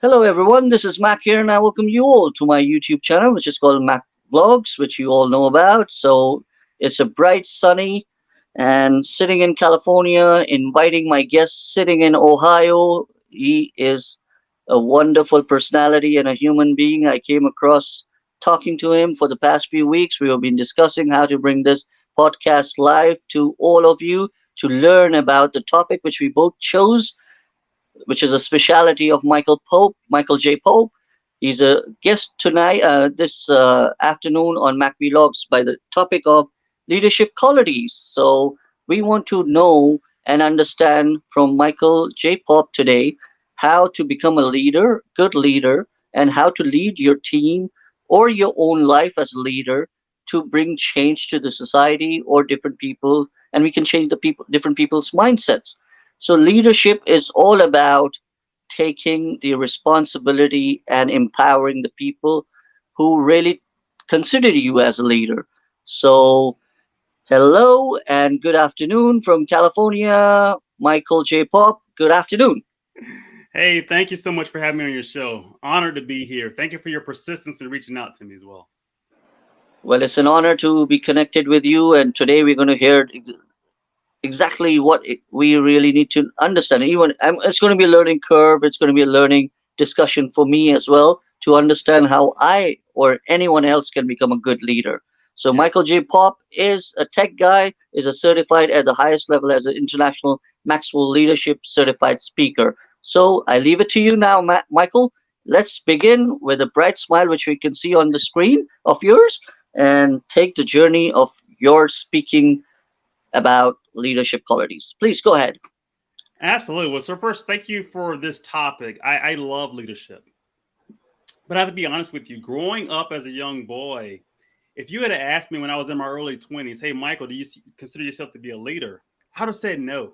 Hello, everyone. This is Mac here, and I welcome you all to my YouTube channel, which is called Mac Vlogs, which you all know about. So it's a bright, sunny, and sitting in California, inviting my guest sitting in Ohio. He is a wonderful personality and a human being. I came across talking to him for the past few weeks. We have been discussing how to bring this podcast live to all of you to learn about the topic which we both chose, which is a specialty of Michael J. Pope. He's a guest tonight, this afternoon on Mac Vlogs by the topic of leadership qualities. So we want to know and understand from Michael J. Pope today how to become a leader, good leader, and how to lead your team or your own life as a leader to bring change to the society or different people, and we can change the people, different people's mindsets. So leadership is all about taking the responsibility and empowering the people who really consider you as a leader. So hello and good afternoon from California, Michael J. Pop. Good afternoon. Hey, thank you so much for having me on your show. Honored to be here. Thank you for your persistence in reaching out to me as well. Well, it's an honor to be connected with you, and today we're going to hear exactly what we really need to understand. Even it's going to be a learning curve. It's going to be a learning discussion for me as well to understand how I or anyone else can become a good leader. So Yes. Michael J. Pop is a tech guy, is a certified at the highest level as an international Maxwell Leadership certified speaker. So I leave it to you now, Michael. Let's begin with a bright smile, which we can see on the screen of yours, and take the journey of your speaking about leadership qualities. Please go ahead. Absolutely. Well, so first, thank you for this topic. I love leadership. But I have to be honest with you, growing up as a young boy, if you had asked me when I was in my early 20s, hey, Michael, do you consider yourself to be a leader? I would have said no.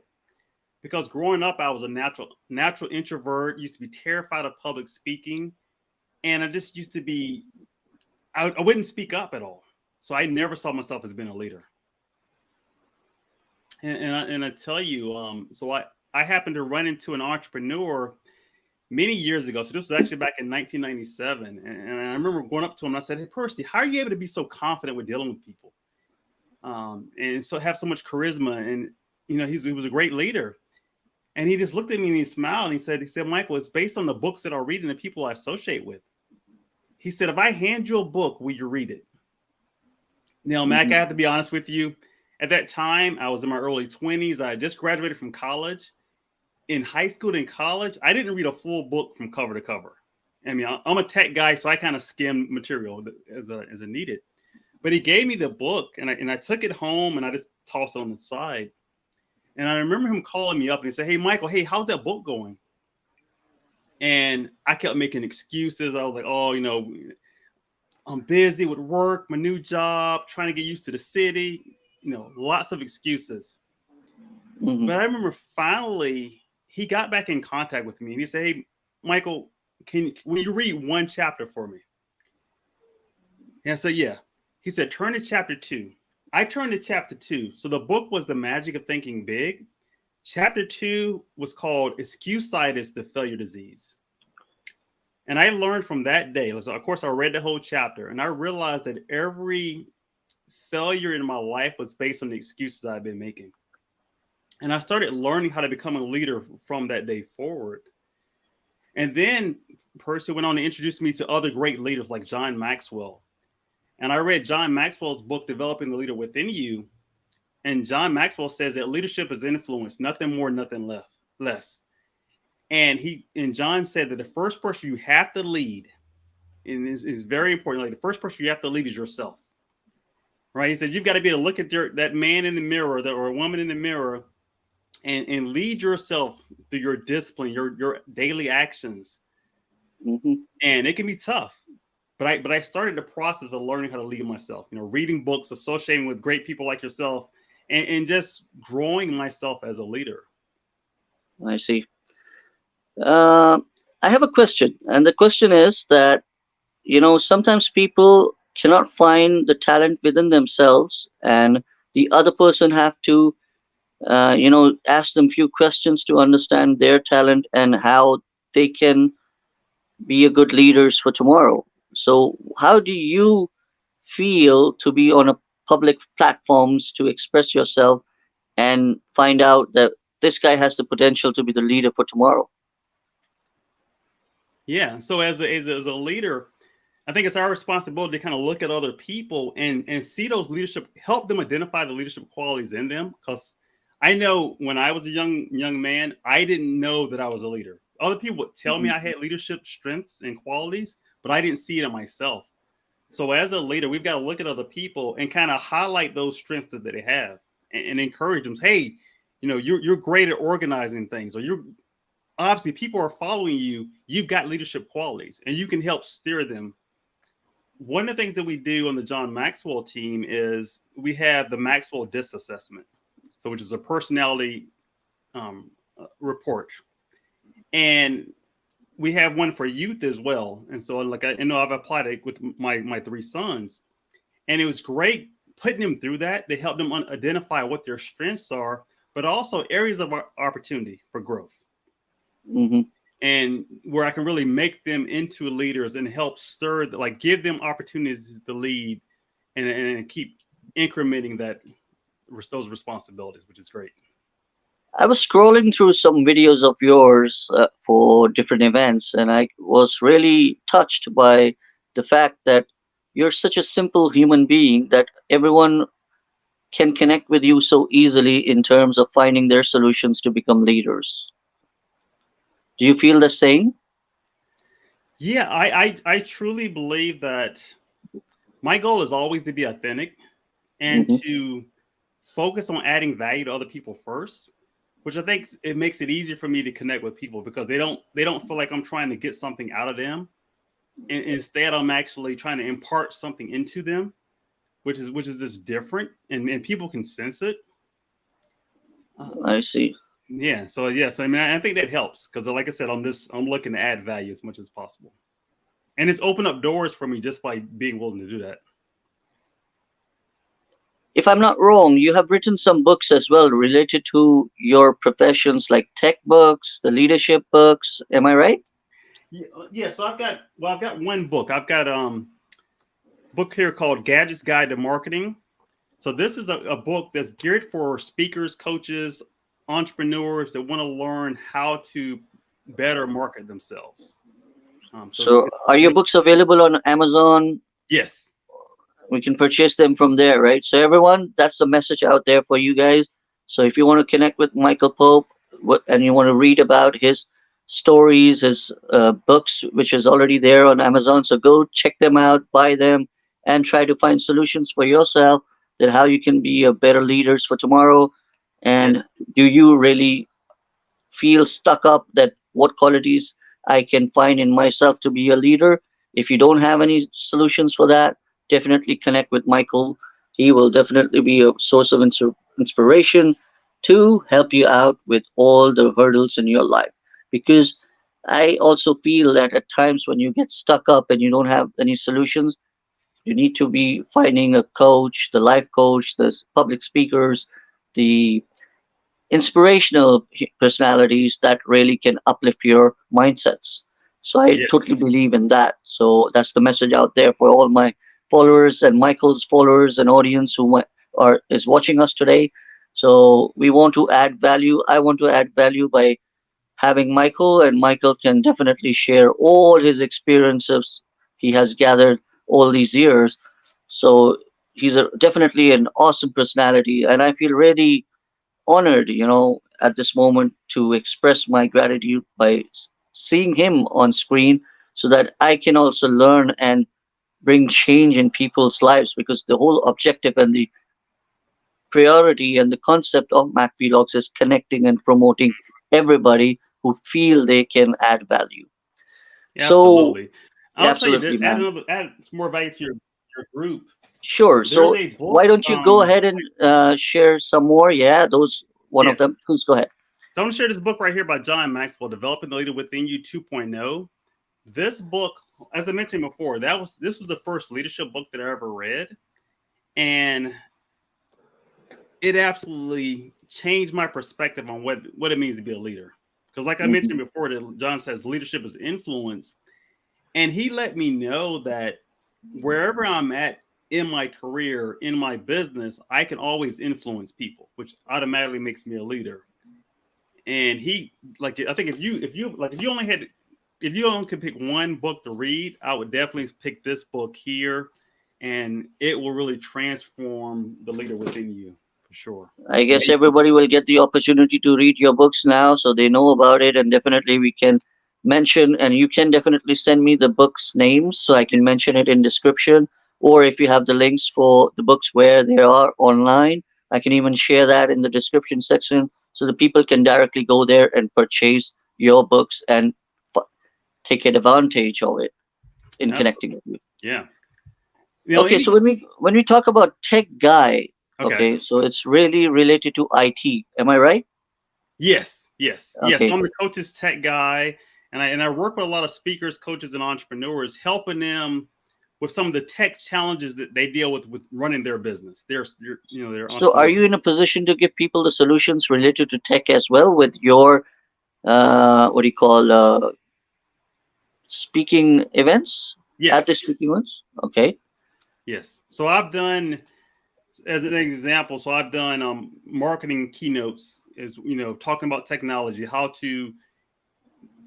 Because growing up, I was a natural introvert, used to be terrified of public speaking. And I just used to be, I wouldn't speak up at all. So I never saw myself as being a leader. And I tell you, I happened to run into an entrepreneur many years ago. So this was actually back in 1997. And I remember going up to him and I said, hey, Percy, how are you able to be so confident with dealing with people? And so have so much charisma. And, he was a great leader. And he just looked at me and he smiled and he said, Michael, it's based on the books that I read and the people I associate with. He said, if I hand you a book, will you read it? Now, Mac, I have to be honest with you. At that time, I was in my early 20s. I had just graduated from college. In high school and college, I didn't read a full book from cover to cover. I mean, I'm a tech guy, so I kind of skimmed material as I needed. But he gave me the book, and I took it home, and I just tossed it on the side. And I remember him calling me up, and he said, hey, Michael, hey, how's that book going? And I kept making excuses. I was like, oh, I'm busy with work, my new job, trying to get used to the city. Lots of excuses. Mm-hmm. But I remember finally he got back in contact with me and he said, hey, Michael, will you read one chapter for me? And I said, yeah. He said, turn to chapter 2. I turned to chapter 2. So the book was The Magic of Thinking Big. Chapter 2 was called Excuse-itis, the Failure Disease. And I learned from that day, so of course, I read the whole chapter and I realized that every failure in my life was based on the excuses I've been making. And I started learning how to become a leader from that day forward. And then Percy went on to introduce me to other great leaders like John Maxwell. And I read John Maxwell's book, Developing the Leader Within You. And John Maxwell says that leadership is influence, nothing more, nothing less. And John said that the first person you have to lead, and is very important, like the first person you have to lead is yourself. Right? He said, you've got to be able to look at that man in the mirror or a woman in the mirror and lead yourself through your discipline, your daily actions. Mm-hmm. And it can be tough. But I started the process of learning how to lead myself, reading books, associating with great people like yourself, and just growing myself as a leader. I see. I have a question, and the question is that, sometimes people cannot find the talent within themselves, and the other person have to, ask them few questions to understand their talent and how they can be a good leaders for tomorrow. So how do you feel to be on a public platforms to express yourself and find out that this guy has the potential to be the leader for tomorrow? Yeah. So as a leader, I think it's our responsibility to kind of look at other people and see those leadership, help them identify the leadership qualities in them. Because I know when I was a young man, I didn't know that I was a leader. Other people would tell me Mhm. I had leadership strengths and qualities, but I didn't see it in myself. So as a leader, we've got to look at other people and kind of highlight those strengths that they have and encourage them. Hey, you're great at organizing things, or you're obviously people are following you. You've got leadership qualities, and you can help steer them. One of the things that we do on the John Maxwell team is we have the Maxwell DISC assessment, so which is a personality report, and we have one for youth as well. And so, like I know I've applied it with my three sons, and it was great putting them through that. They help them identify what their strengths are, but also areas of opportunity for growth, Mhm. and where I can really make them into leaders and help stir, like give them opportunities to lead and keep incrementing those responsibilities, which is great. I was scrolling through some videos of yours for different events, and I was really touched by the fact that you're such a simple human being that everyone can connect with you so easily in terms of finding their solutions to become leaders. Do you feel the same? Yeah, I truly believe that my goal is always to be authentic and Hmm. to focus on adding value to other people first, which I think it makes it easier for me to connect with people because they don't feel like I'm trying to get something out of them. And instead, I'm actually trying to impart something into them, which is just different, and people can sense it. Uh, I see. so I mean, I think that helps because, like I said, I'm looking to add value as much as possible, and it's opened up doors for me just by being willing to do that. If I'm not wrong, you have written some books as well related to your professions, like tech books, the leadership books. Am I right? Yeah. So I've got one book. I've got book here called Gadget's Guide to Marketing. So this is a book that's geared for speakers, coaches, entrepreneurs that want to learn how to better market themselves. So So, are your it's books available on Amazon? yes, We can purchase them from there, right? So, everyone, that's the message out there for you guys. So, if you want to connect with Michael Pope and you want to read about his stories, his books, which is already there on Amazon, so go check them out, buy them, and try to find solutions for yourself that how you can be a better leaders for tomorrow. yeah, And do you really feel stuck up that what qualities I can find in myself to be a leader? If you don't have any solutions for that, definitely connect with Michael. He will definitely be a source of inspiration to help you out with all the hurdles in your life. Because I also feel that at times when you get stuck up and you don't have any solutions, you need to be finding a coach, the life coach, the public speakers, the inspirational personalities that really can uplift your mindsets. So I yeah, totally believe in that. So that's the message out there for all my followers and Michael's followers and audience who are is watching us today. So we want to add value. I want to add value by having Michael, and Michael can definitely share all his experiences he has gathered all these years. So he's definitely an awesome personality, and I feel really honored, at this moment to express my gratitude by seeing him on screen so that I can also learn and bring change in people's lives because the whole objective and the priority and the concept of Mac Vlogs is connecting and promoting everybody who feel they can add value. So, absolutely. I'll tell you absolutely, that man. add some more value to your group. Sure. There's So, a book. why don't you go ahead and share some more? Yeah, those one Yeah. of them. Please go ahead. So I'm gonna share this book right here by John Maxwell, Developing the Leader Within You 2.0. This book, as I mentioned before, this was the first leadership book that I ever read, and it absolutely changed my perspective on what it means to be a leader. Because, like I mentioned Hmm. before, that John says leadership is influence. And he let me know that wherever I'm at in my career, in my business, I can always influence people, which automatically makes me a leader. And he, like, I think if you only could pick one book to read, I would definitely pick this book here, and it will really transform the leader within you for sure. I And guess everybody will get the opportunity to read your books now, so they know about it, and definitely we can mention, and you can definitely send me the books' names so I can mention it in description. Or if you have the links for the books where they are online, I can even share that in the description section so the people can directly go there and purchase your books and f- take advantage of it in connecting absolutely, with you. yeah. You know, Okay, so any when we talk about tech guy, okay. okay, so it's really related to IT. Am I right? Yes. So Okay. I'm the coach's tech guy, and I work with a lot of speakers, coaches, and entrepreneurs, helping them with some of the tech challenges that they deal with running their business. They're So are entrepreneurs. you in a position to give people the solutions related to tech as well with your what do you call speaking events at the Yes, speaking ones? Okay. yes. So I've done, as an example, so I've done marketing keynotes, is talking about technology, how to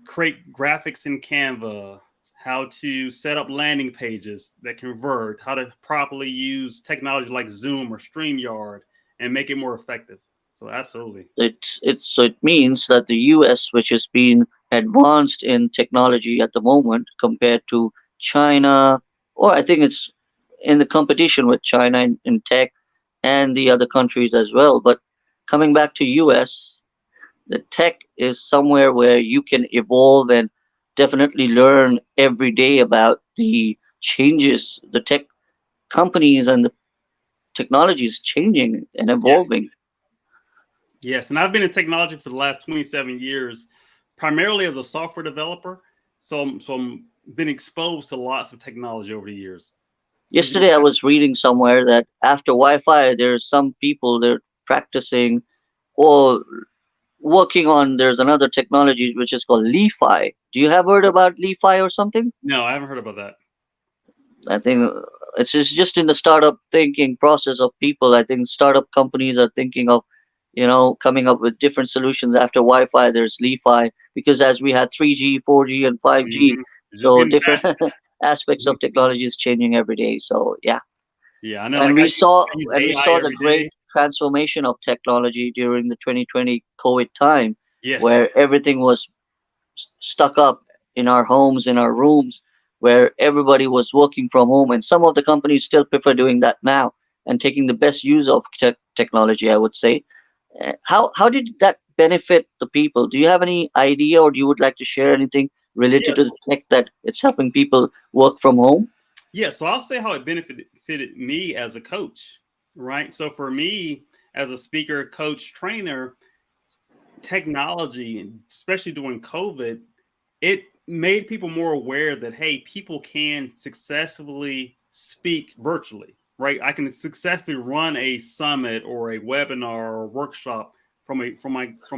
create graphics in Canva, how to set up landing pages that convert, how to properly use technology like Zoom or StreamYard and make it more effective. So absolutely. It means that the US, which has been advanced in technology at the moment compared to China, or I think it's in the competition with China in tech and the other countries as well. But coming back to US, the tech is somewhere where you can evolve and definitely learn every day about the changes the tech companies and the technology is changing and Yes. evolving. Yes. And I've been in technology for the last 27 years, primarily as a software developer. So I'm been exposed to lots of technology over the years. Because Yesterday I was reading somewhere that after Wi-Fi there's some people they're practicing or working on, there's another technology which is called Li-Fi. Do you have heard about Li-Fi or something? no, I haven't heard about that. I think it's just in the startup thinking process of people. I think startup companies are thinking of, coming up with different solutions after Wi-Fi. There's Li-Fi because as we had 3G, 4G, and 5G, Mhm. It's just so getting different faster. aspects of technology is changing every day. So yeah, Yeah, I know. and Like we saw I use and we AI saw the every great day. transformation of technology during the 2020 COVID time, Yes. where everything was stuck up in our homes, in our rooms, where everybody was working from home. And some of the companies still prefer doing that now and taking the best use of technology, I would say. How did that benefit the people? Do you have any idea, or do you would like to share anything related Yeah. to the tech that it's helping people work from home? Yeah. So I'll say how it benefited fitted me as a coach, right? So for me, as a speaker, coach, trainer, technology, and especially during COVID, it made people more aware that, hey, people can successfully speak virtually, right? I can successfully run a summit or a webinar or workshop from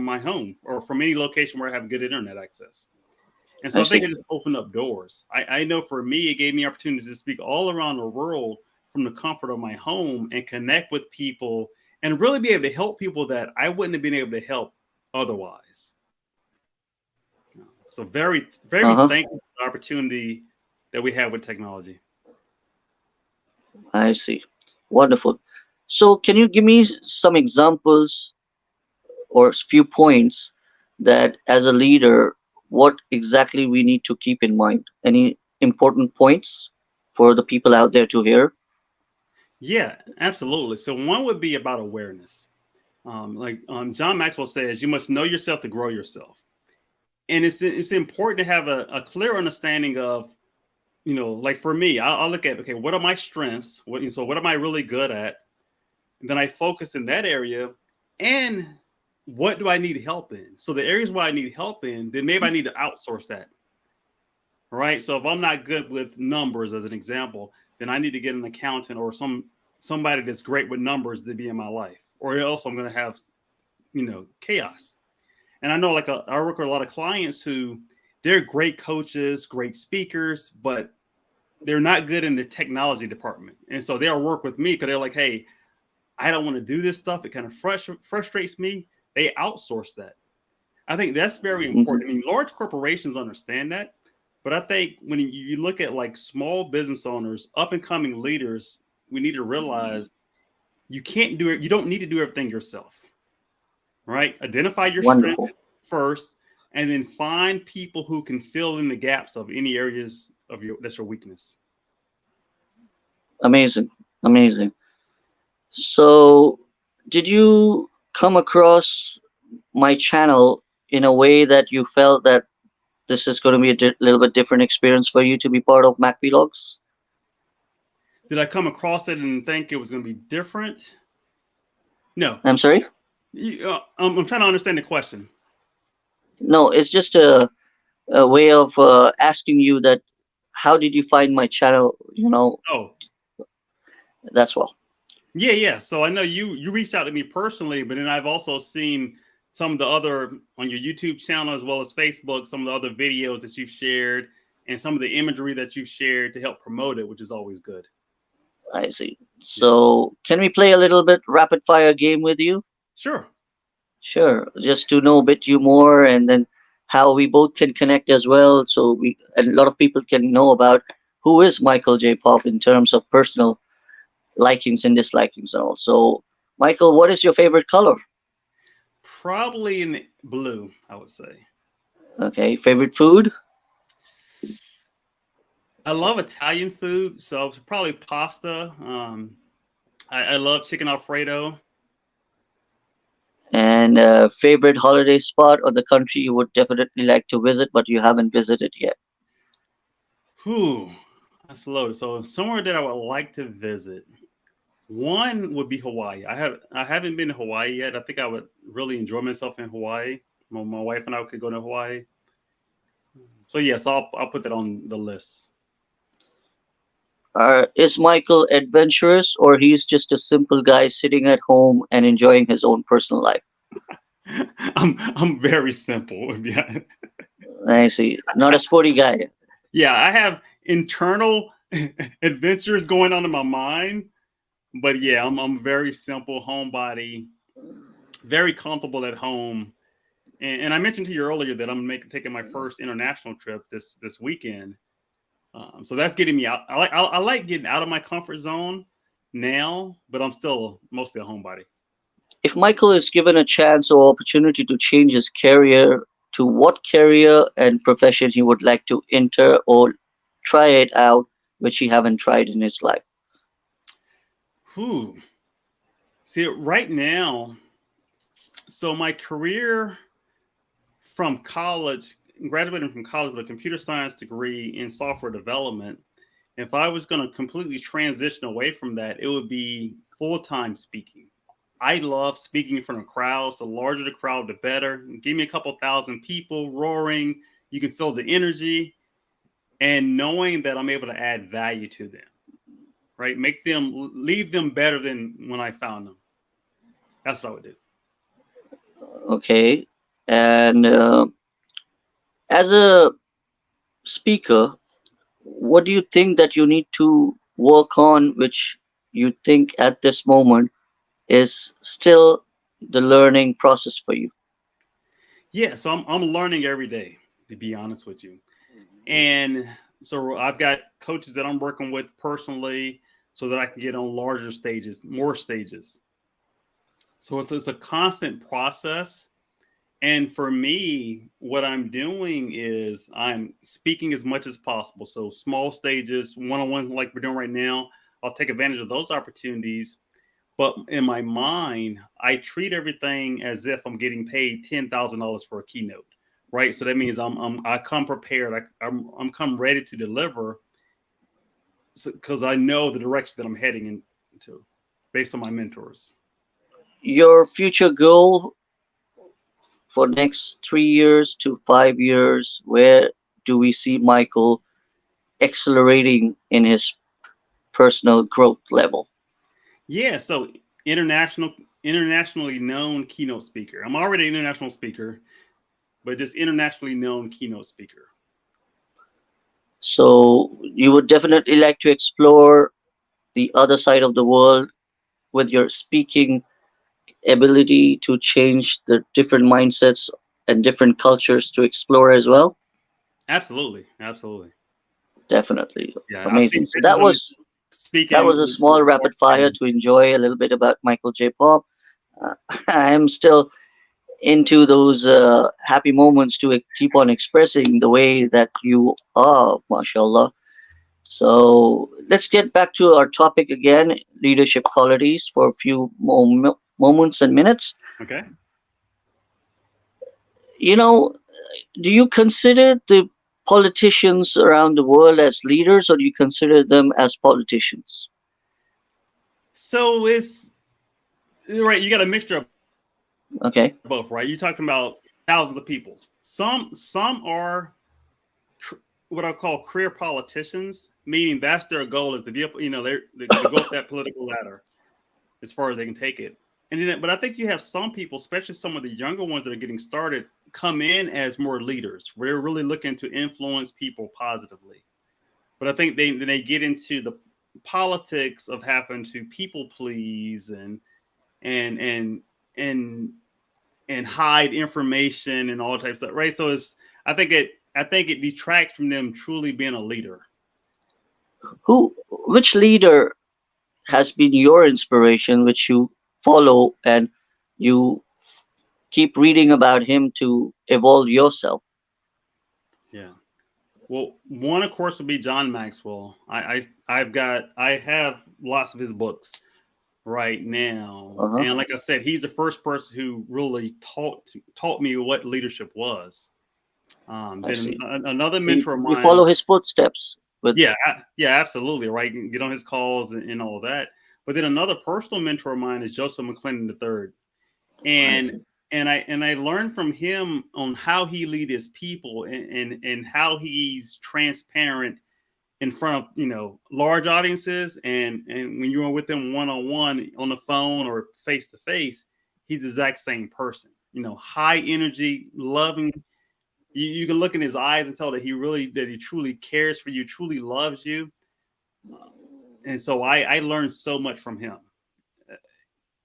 my home or from any location where I have good internet access. And I so I think see. it just opened up doors. I know for me, it gave me opportunities to speak all around the world from the comfort of my home and connect with people and really be able to help people that I wouldn't have been able to help otherwise. So very, very Uh-huh. thankful for the opportunity that we have with technology. I see. Wonderful. So can you give me some examples or few points that as a leader, what exactly we need to keep in mind? Any important points for the people out there to hear? Yeah, absolutely. So one would be about awareness. John Maxwell says, you must know yourself to grow yourself. And it's important to have a clear understanding of, like for me, I'll look at, okay, what are my strengths? What am I really good at? And then I focus in that area. And what do I need help in? So the areas where I need help in, then maybe I need to outsource that. Right. So if I'm not good with numbers, as an example, then I need to get an accountant or somebody that's great with numbers to be in my life, or else I'm going to have chaos. And I know, I work with a lot of clients who they're great coaches, great speakers, but they're not good in the technology department. And so they'll work with me because they're like, hey, I don't want to do this stuff. It kind of frustrates me. They outsource that. I think that's very Mhm. important. I mean, large corporations understand that, but I think when you look at like small business owners, up and coming leaders, we need to realize you can't do it. You don't need to do everything yourself, right? Identify your strengths Wonderful. first, and then find people who can fill in the gaps of any areas of that's your weakness. Amazing. Amazing. So, did you come across my channel in a way that you felt that this is going to be a little bit different experience for you to be part of Mac Vlogs? Did I come across it and think it was going to be different? No. I'm sorry? I'm trying to understand the question. No, it's just a way of asking you that how did you find my channel? Oh, That's well. yeah. So I know you reached out to me personally, but then I've also seen some of the other on your YouTube channel as well as Facebook, some of the other videos that you've shared and some of the imagery that you've shared to help promote it, which is always good. I see. Yeah. So, can we play a little bit rapid fire game with you? Sure. Sure, just to know a bit you more, and then how we both can connect as well, so a lot of people can know about who is Michael J. Pop in terms of personal likings and dislikings and all. So, Michael, what is your favorite color? Probably in blue, I would say. Okay, favorite food? I love Italian food, so probably pasta. I love chicken Alfredo. And favorite holiday spot or the country you would definitely like to visit but you haven't visited yet? Whew, that's loaded. So somewhere that I would like to visit. One would be Hawaii. I haven't been to Hawaii yet. I think I would really enjoy myself in Hawaii. My wife and I could go to Hawaii. So yes, I'll put that on the list. Is Michael adventurous or he's just a simple guy sitting at home and enjoying his own personal life? I'm very simple. Yeah. I see. Not a sporty guy. Yeah, I have internal adventures going on in my mind, but yeah, I'm very simple homebody, very comfortable at home. And I mentioned to you earlier that I'm taking my first international trip this weekend. So that's getting me out. I like getting out of my comfort zone now, but I'm still mostly a homebody. If Michael is given a chance or opportunity to change his career, to what career and profession he would like to enter or try it out, which he haven't tried in his life? Whew. See, right now, so my career from college, graduating from college with a computer science degree in software development, if I was going to completely transition away from that, it would be full-time speaking. I love speaking in front of crowds. The larger the crowd, the better. Give me a couple thousand people roaring. You can feel the energy and knowing that I'm able to add value to them, right? Leave them better than when I found them. That's what I would do. Okay. And as a speaker, what do you think that you need to work on, which you think at this moment is still the learning process for you? Yeah, so I'm learning every day, to be honest with you. And so I've got coaches that I'm working with personally so that I can get on larger stages, more stages. So it's a constant process. And for me, what I'm doing is I'm speaking as much as possible. So small stages, one-on-one like we're doing right now, I'll take advantage of those opportunities. But in my mind, I treat everything as if I'm getting paid $10,000 for a keynote, right? So that means I come prepared. I'm come ready to deliver because I know the direction that I'm heading into based on my mentors. Your future goal for next 3 years to 5 years, where do we see Michael accelerating in his personal growth level? Yeah, so internationally known keynote speaker. I'm already an international speaker, but just internationally known keynote speaker. So you would definitely like to explore the other side of the world with your speaking ability to change the different mindsets and different cultures to explore as well. Absolutely, absolutely. Definitely. Yeah, I've Amazing. seen So pictures of him that speaking was a with small large rapid fire crowds. to enjoy a little bit about Michael J. Pop. Uh, I'm still into those happy moments to keep on expressing the way that you are, mashallah. So let's get back to our topic again, leadership qualities, for a few more moments and minutes. Okay. You know, do you consider the politicians around the world as leaders, or do you consider them as politicians? So it's right. You got a mixture of both, right? You're talking about Okay, thousands of people. Some are what I call career politicians, meaning that's their goal is to be up, to go up that political ladder as far as they can take it. And then, but I think you have some people, especially some of the younger ones that are getting started, come in as more leaders, where they're really looking to influence people positively. But I think they get into the politics of having to people please and and and and hide information and all types of stuff, right? So I think it detracts from them truly being a leader. which leader has been your inspiration, which you follow and you keep reading about him to evolve yourself? Yeah. Well, one of course would be John Maxwell. I have lots of his books right now, Uh-huh. and like I said, he's the first person who really taught me what leadership was. I Then see. another So mentor of you follow mine, his footsteps with. yeah, yeah, absolutely, right. Get on his calls and all that. But then another personal mentor of mine is Joseph McClendon III, I and see. I learned from him on how he lead his people and how he's transparent in front of large audiences, and when you're with them one on one on the phone or face to face, he's the exact same person. High energy, loving. You can look in his eyes and tell that he truly cares for you, truly loves you. And so I learned so much from him. So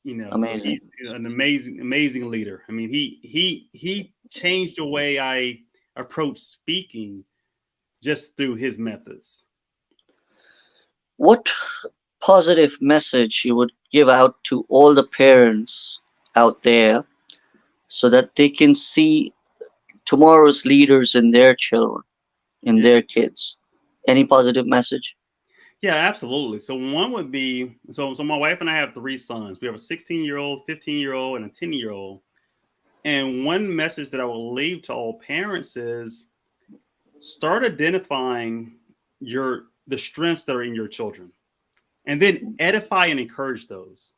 he's Amazing. an amazing leader. I mean, he changed the way I approach speaking just through his methods. What positive message you would give out to all the parents out there so that they can see tomorrow's leaders in their children, in Yeah. their kids? Any positive message? Yeah, absolutely. So one would be so my wife and I have three sons. We have a 16-year-old, 15-year-old, and a 10-year-old. And one message that I will leave to all parents is start identifying the strengths that are in your children, and then edify and encourage those.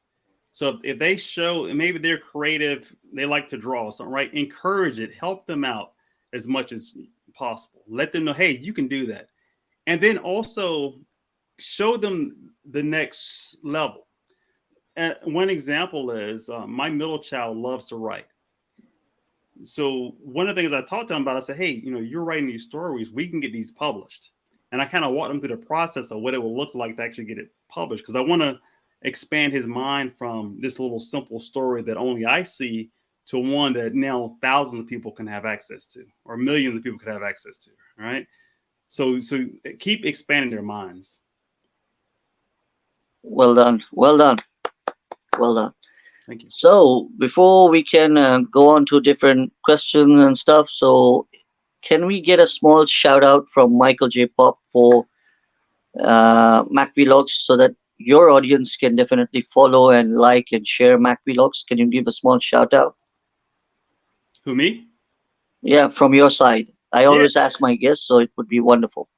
So if they show, and maybe they're creative, they like to draw something, right? Encourage it, help them out as much as possible. Let them know, hey, you can do that. And then also show them the next level. One example is my middle child loves to write. So one of the things I talked to him about, I said, hey, you're writing these stories, we can get these published. And I kind of walked them through the process of what it will look like to actually get it published, because I want to expand his mind from this little simple story that only I see to one that now thousands of people can have access to, or millions of people could have access to. Right. So keep expanding their minds. Well done. Well done. Well done. Thank you. So before we can go on to different questions and stuff, so can we get a small shout out from Michael J. Pop for Mac Vlogs so that your audience can definitely follow and like and share Mac Vlogs? Can you give a small shout out? Who, me? Yeah, from your side. I Yeah, always ask my guests, so it would be wonderful.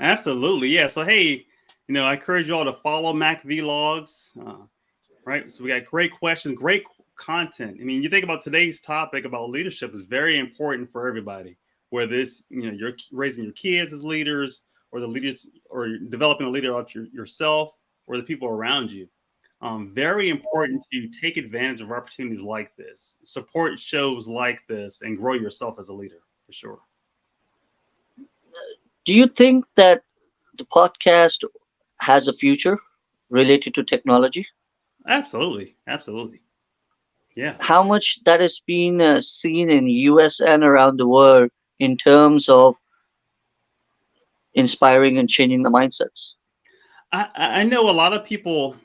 absolutely. Yeah. So, hey, I encourage you all to follow Mac Vlogs. Right. So we got great questions, great content. I mean, you think about today's topic about leadership is very important for everybody, whether it's, you're raising your kids as leaders, or the leaders, or you're developing a leader out yourself, or the people around you. Very important to take advantage of opportunities like this, support shows like this, and grow yourself as a leader for sure. Do you think that the podcast has a future related to technology? Absolutely, absolutely. Yeah. How much that has been seen in US and around the world in terms of inspiring and changing the mindsets? I know a lot of people.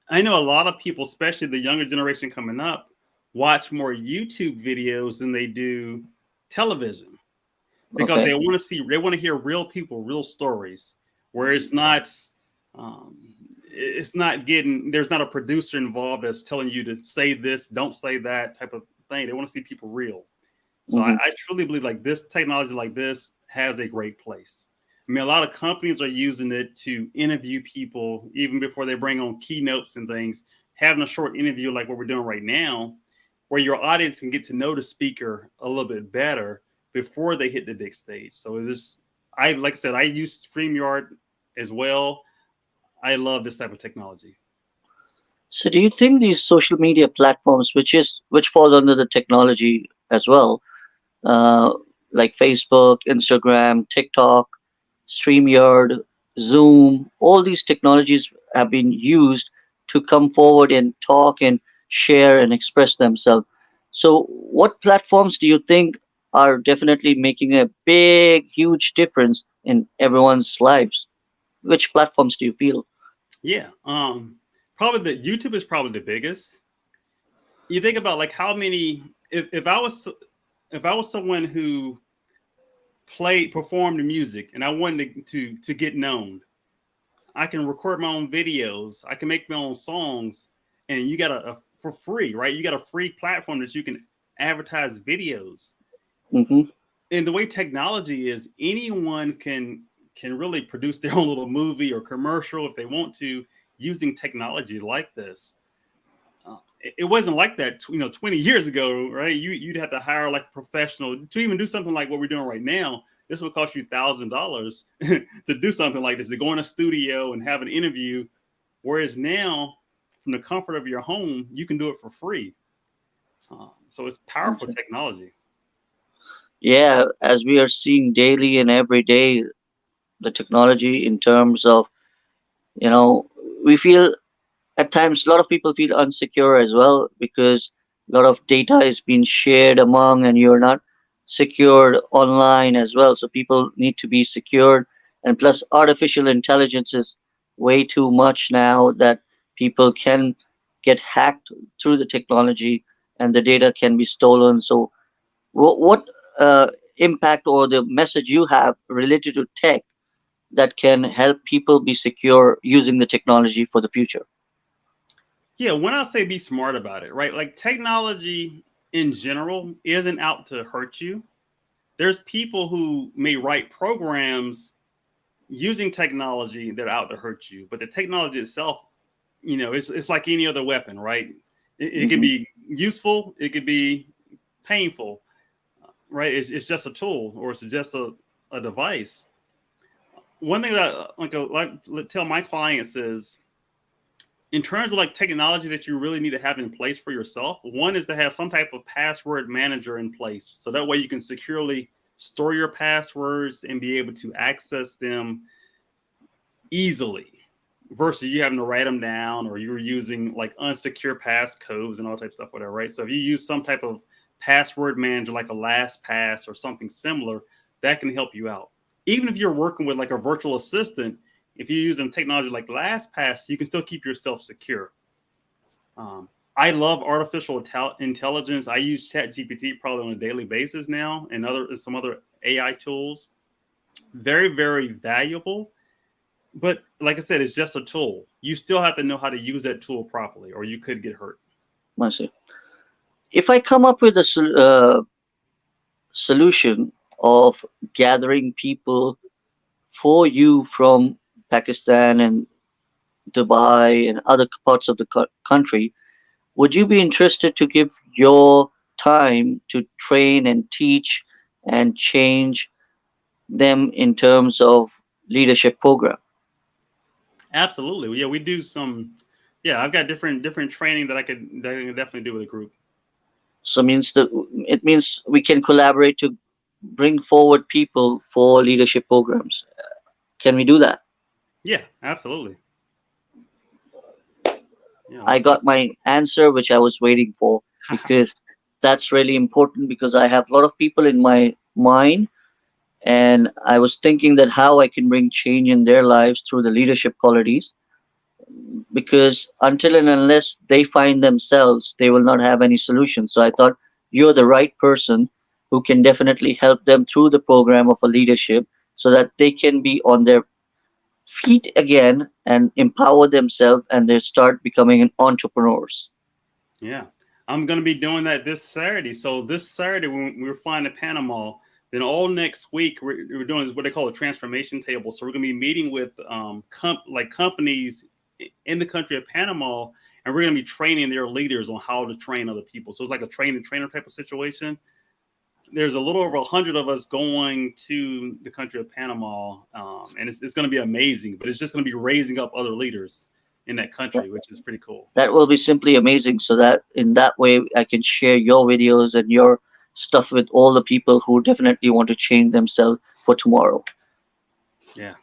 I know a lot of people, especially the younger generation coming up, watch more YouTube videos than they do television because Okay. they want to see, they want to hear real people, real stories, where um, it's not getting, there's not a producer involved that's telling you to say this, don't say that type of thing. They want to see people real. So Hmm. I truly believe like this technology like this has a great place. I mean, a lot of companies are using it to interview people even before they bring on keynotes and things. Having a short interview like what we're doing right now, where your audience can get to know the speaker a little bit better before they hit the big stage. So this, I like I said, I use StreamYard as well. I love this type of technology. So, do you think these social media platforms, which fall under the technology as well, uh, like Facebook, Instagram, TikTok, StreamYard, Zoom, all these technologies have been used to come forward and talk and share and express themselves. So, what platforms do you think are definitely making a big, huge difference in everyone's lives? Which platforms do you feel? Yeah. Probably the YouTube is probably the biggest. You think about like how many if I was someone who played performed music and I wanted to get known, I can record my own videos, I can make my own songs, and you got a for free, right? You got a free platform that you can advertise videos. Hmm. And the way technology is, anyone can really produce their own little movie or commercial if they want to using technology like this. It wasn't like that, 20 years ago, right? You'd have to hire like a professional to even do something like what we're doing right now. This would cost you $1,000 to do something like this, to go in a studio and have an interview. Whereas now, from the comfort of your home, you can do it for free. So it's powerful Okay. technology. Yeah, as we are seeing daily and every day, the technology in terms of, you know, we feel at times a lot of people feel unsecure as well because a lot of data is being shared among and you're not secured online as well. So people need to be secured. And plus, artificial intelligence is way too much now that people can get hacked through the technology and the data can be stolen. So, what impact or the message you have related to tech that can help people be secure using the technology for the future? Yeah, when I say be smart about it, right? Like technology in general isn't out to hurt you. There's people who may write programs using technology that are out to hurt you, but the technology itself, it's like any other weapon, right? It could Hmm. be useful, it could be painful, right? It's just a tool or it's just a device. One thing that like tell my clients is, in terms of like technology that you really need to have in place for yourself, one is to have some type of password manager in place. So that way you can securely store your passwords and be able to access them easily versus you having to write them down or you're using like unsecure passcodes and all type of stuff, whatever, right? So if you use some type of password manager like a LastPass or something similar, that can help you out. Even if you're working with like a virtual assistant, if you're using technology like LastPass, you can still keep yourself secure. I love artificial intelligence. I use ChatGPT probably on a daily basis now, and some other AI tools. Very, very valuable. But like I said, it's just a tool. You still have to know how to use that tool properly, or you could get hurt. I see. If I come up with a solution of gathering people for you from Pakistan and Dubai and other parts of the country, would you be interested to give your time to train and teach and change them in terms of leadership program? Absolutely. Yeah, we do some. Yeah, I've got different training that I can definitely do with a group. So means that it means we can collaborate to bring forward people for leadership programs. Can we do that? Yeah, absolutely. Yeah, I let's do got my answer, which I was waiting for, it. because that's really important because I have a lot of people in my mind, and I was thinking that how I can bring change in their lives through the leadership qualities, because until and unless they find themselves, they will not have any solution. So I thought you're the right person who can definitely help them through the program of a leadership so that they can be on their feet again and empower themselves and they start becoming an entrepreneurs. Yeah, I'm gonna be doing that this Saturday. So this Saturday, when we're flying to Panama, then all next week we're doing what they call a transformation table. So we're gonna be meeting with companies in the country of Panama, and we're gonna be training their leaders on how to train other people. So it's like a train the trainer type of situation. There's a little over 100 of us going to the country of Panama, and it's going to be amazing. But it's just going to be raising up other leaders in that country, which is pretty cool. That will be simply amazing so that in that way I can share your videos and your stuff with all the people who definitely want to change themselves for tomorrow. Yeah.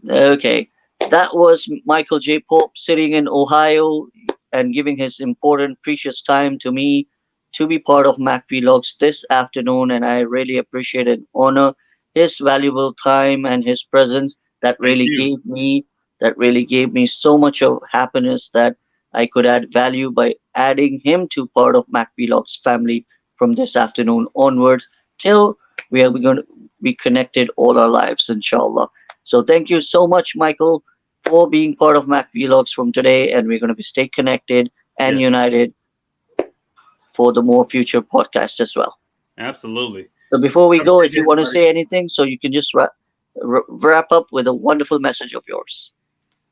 Okay, that was Michael J. Pope sitting in Ohio and giving his important, precious time to me to be part of Mac Vlogs this afternoon, and I really appreciate and honor his valuable time and his presence. Thank you. That really gave me so much of happiness that I could add value by adding him to part of Mac Vlogs family from this afternoon onwards till we are going to be connected all our lives, inshallah. So thank you so much, Michael, for being part of Mac Vlogs from today, and we're going to be stay connected and Yes, united for the more future podcasts as well. absolutely. So before we Have a go, great if day, you want to everybody. say anything, so you can just wrap up with a wonderful message of yours.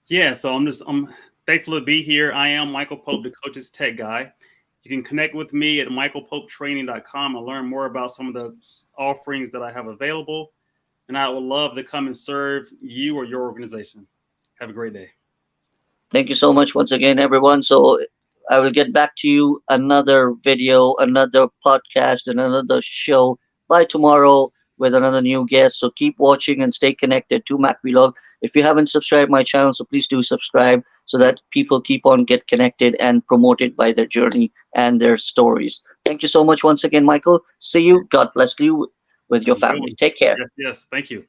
Yeah. So I'm thankful to be here. I am Michael Pope, the coach's tech guy. You can connect with me at michaelpopetraining.com and learn more about some of the offerings that I have available. And I would love to come and serve you or your organization. Have a great day. Thank you so much once again, everyone. So I will get back to you another video, another podcast, and another show by tomorrow with another new guest. So keep watching and stay connected to Mac Vlog. If you haven't subscribed my channel, so please do subscribe so that people keep on get connected and promoted by their journey and their stories. Thank you so much once again, Michael. See you. God bless you with your Have a good family. one. Take care. Yes, yes. Thank you.